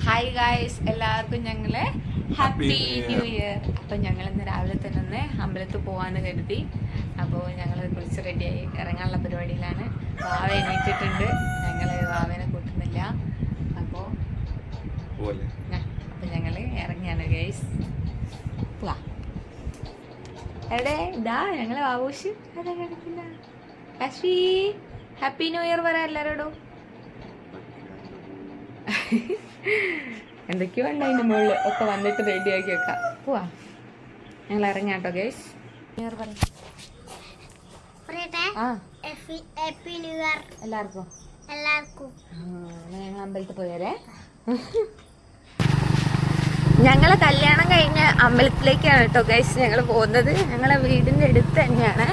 Hi guys, എല്ലാവർക്കും ഞങ്ങള് happy new year. അപ്പം ഞങ്ങൾ ഇന്ന് രാവിലെ തന്നെ ഒന്ന് അമ്പലത്തിൽ പോകാമെന്ന് കരുതി. അപ്പോൾ ഞങ്ങൾ കുളിച്ച് റെഡിയായി ഇറങ്ങാനുള്ള പരിപാടിയിലാണ്. വാവ എണീറ്റിട്ടുണ്ട്, ഞങ്ങൾ വാവേനെ കൂട്ടുന്നില്ല. അപ്പോൾ ഞങ്ങൾ ഇറങ്ങിയാണ് ഗൈസ്. പോവാ എവിടെ ഇതാ ഞങ്ങൾ വാവൂഷ് അതാ കിടക്കില്ല. അശ്വി ഹാപ്പി ന്യൂ ഇയർ പറയാം എല്ലാവരോടും. എന്തൊക്കെയോ ഉണ്ട് അതിൻ്റെ മുകളിൽ ഒക്കെ വന്നിട്ട് റെഡിയാക്കി വെക്കാം. പോവാ ഞങ്ങൾ ഇറങ്ങാട്ടോ ഗൈസ്. ന്യൂ ഇയർ പറയാം. എല്ലാവർക്കും ഞങ്ങൾ അമ്പലത്തിൽ പോയാലേ. ഞങ്ങളെ കല്യാണം കഴിഞ്ഞ അമ്പലത്തിലേക്കാണ് കേട്ടോ ഗൈസ് ഞങ്ങൾ പോകുന്നത്. ഞങ്ങളെ വീടിൻ്റെ അടുത്ത് തന്നെയാണ്.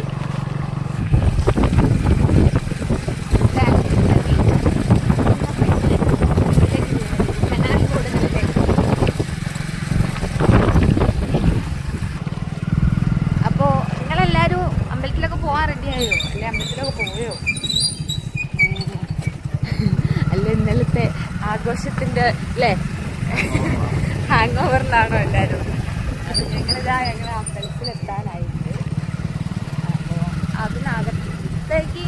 അപ്പോൾ നിങ്ങളെല്ലാവരും അമ്പലത്തിലൊക്കെ പോകാൻ റെഡിയായോ? അല്ലെ അമ്പലത്തിലൊക്കെ പോയോ? അല്ല ഇന്നലത്തെ ആഘോഷത്തിൻ്റെ അല്ലേ ഹാങ് ഓവറിലാണോ എല്ലാവരും? അത് ഞങ്ങൾ അമ്പലത്തിലെത്താനായിട്ട്. അപ്പോൾ അതിനകത്തേക്ക്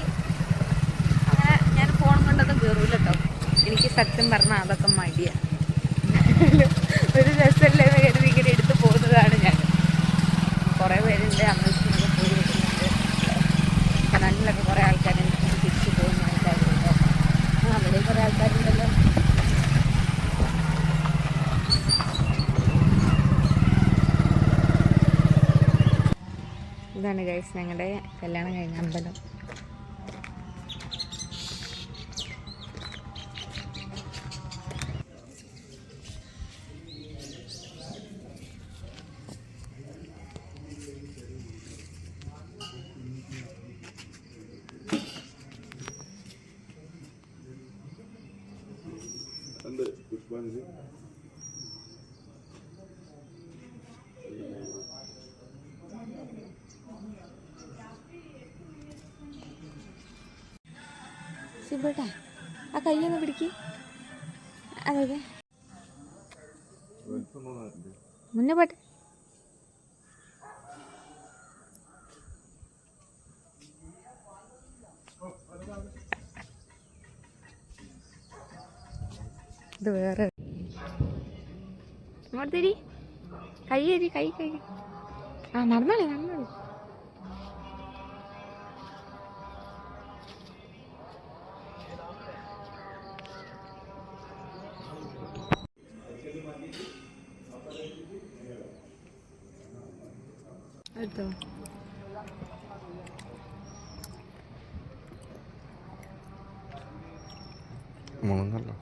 അങ്ങനെ ഞാൻ ഫോൺ കൊണ്ടൊന്നും കയറൂല കേട്ടോ. എനിക്ക് സത്യം പറഞ്ഞാൽ അതൊക്കെ മടിയാണ്. ഒരു രസമല്ലേ എന്ന് കരുതി ഇങ്ങനെ എടുത്ത് പോകുന്നതാണ് ഞാൻ. കുറേ പേരുണ്ട് അമ്പലത്തിനൊക്കെ പോയി വരുന്നുണ്ട്. കനാലിലൊക്കെ കുറേ ആൾക്കാർ തിരിച്ചു പോകുന്ന ആൾക്കാരുണ്ടോ? അവിടെ കുറേ ആൾക്കാരുണ്ടല്ലോ. ഇതാണ് ഗൈസ് ഞങ്ങളുടെ കല്യാണം കഴിഞ്ഞ അമ്പലം. സിബേട്ടാ ആ കയ്യൊന്ന് പിടിക്ക്. അതെ മുന്നേ പോട്ടെ. ഇത് വേറെ അങ്ങോട്ട് തരി. കൈ തരി. കൈ ആ നടന്നോളി. എടുത്തോ. മൂന്നല്ലോ.